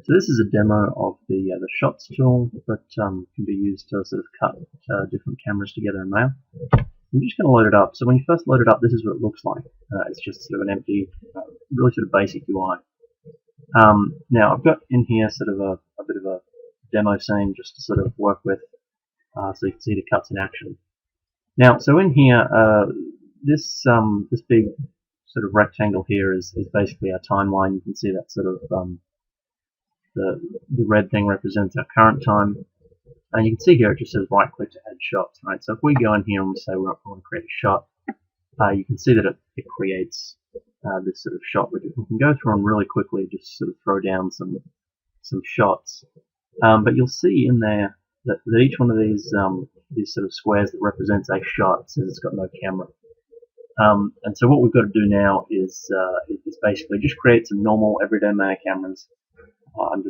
So this is a demo of the shots tool that can be used to sort of cut different cameras together in Maya. I'm just going to load it up. So when you first load it up, this is what it looks like. It's just sort of an empty, really sort of basic UI. Now I've got in here sort of a bit of a demo scene just to sort of work with, so you can see the cuts in action. Now, so in here, this big sort of rectangle here is basically our timeline. You can see that sort of the red thing represents our current time, and you can see here it just says right click to add shots, right? So if we go in here and we say we want to create a shot, you can see that it creates this sort of shot widget. We can go through and really quickly just sort of throw down some shots, but you'll see in there that each one of these sort of squares that represents a shot says it's got no camera. And so what we've got to do now is basically just create some normal everyday Maya cameras. I've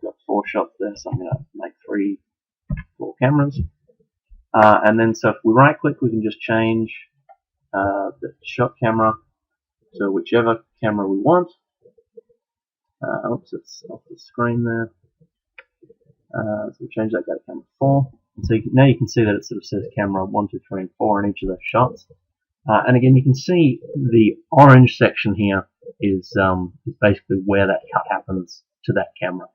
got 4 shots there, so I'm going to make 4 cameras. And then so if we right click, we can just change the shot camera to whichever camera we want. Oops, it's off the screen there. So we'll change that, go to camera 4. And so now you can see that it sort of says camera 1, 2, 3, and 4 on each of those shots. And again, you can see the orange section here is basically where that cut happens to that camera.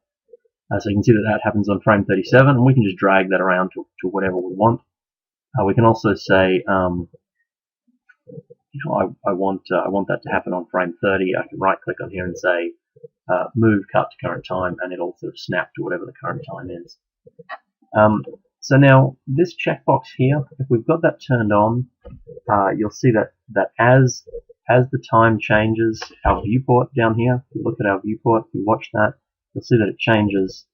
So you can see that happens on frame 37, and we can just drag that around to whatever we want. We can also say, I want that to happen on frame 30. I can right click on here and say move cut to current time, and it'll sort of snap to whatever the current time is. So now this checkbox here, if we've got that turned on, you'll see that as the time changes, our viewport down here, if you look at our viewport, if you watch that, you'll see that it changes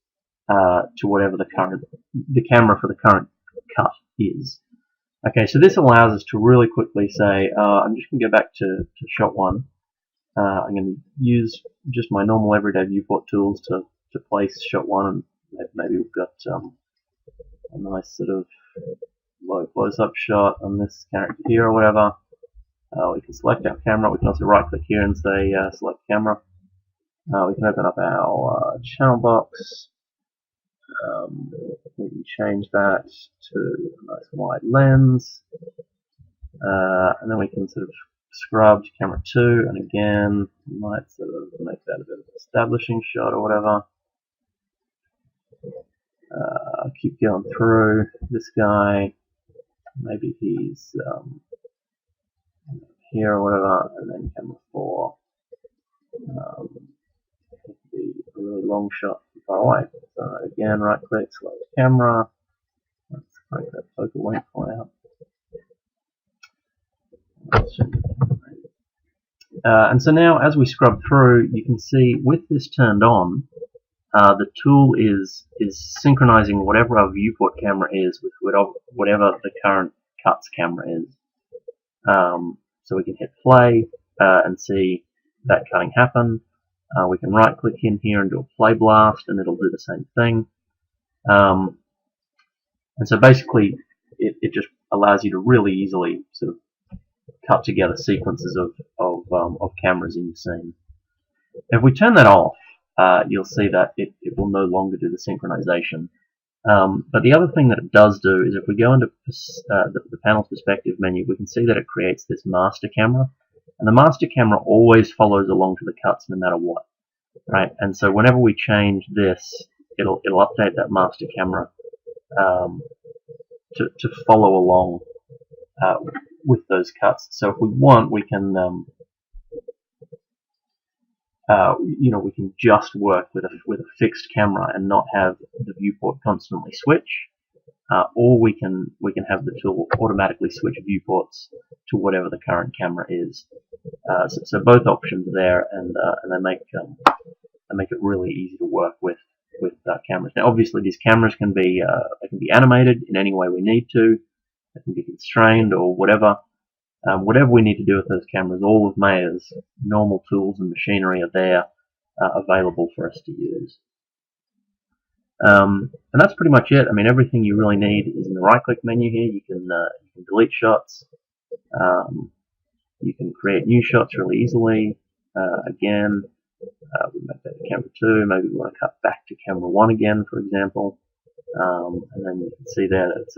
to whatever the camera for the current cut is. Okay, so this allows us to really quickly say, I'm just going to go back to shot 1. I'm going to use just my normal everyday viewport tools to place shot 1, and maybe we've got a nice sort of low close-up shot on this character here or whatever. We can select our camera. We can also right-click here and say select camera. We can open up our channel box. We can change that to a nice wide lens, and then we can sort of scrub to camera 2, and again we might sort of make that a bit of an establishing shot or whatever. Keep going through this guy. Maybe he's here or whatever, and then camera 4. It could be a really long shot from far away. So again, right click, select camera. Let's crank that focal length out. And so now, as we scrub through, you can see with this turned on, the tool is synchronizing whatever our viewport camera is with whatever the current cuts camera is. So we can hit play and see that cutting happen. We can right click in here and do a play blast, and it'll do the same thing. And so basically it just allows you to really easily sort of cut together sequences of cameras in your scene. If we turn that off, you'll see that it will no longer do the synchronization. But the other thing that it does do is if we go into the panel's perspective menu, we can see that it creates this master camera. And the master camera always follows along to the cuts no matter what, right? And so whenever we change this, it'll update that master camera to follow along with those cuts. So if we want, we can we can just work with a fixed camera and not have the viewport constantly switch, or we can have the tool automatically switch viewports to whatever the current camera is. So both options are there, and they make it really easy to work with cameras. Now, obviously, these cameras can be animated in any way we need to. They can be constrained or whatever. Whatever we need to do with those cameras, all of Maya's normal tools and machinery are there, available for us to use. And that's pretty much it. I mean, everything you really need is in the right-click menu here. You can delete shots. You can create new shots really easily. Again, We make that to camera 2. Maybe we want to cut back to camera 1 again, for example. And then you can see there that it's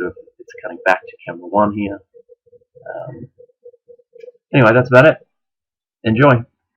cutting back to camera 1 here. Anyway, that's about it. Enjoy.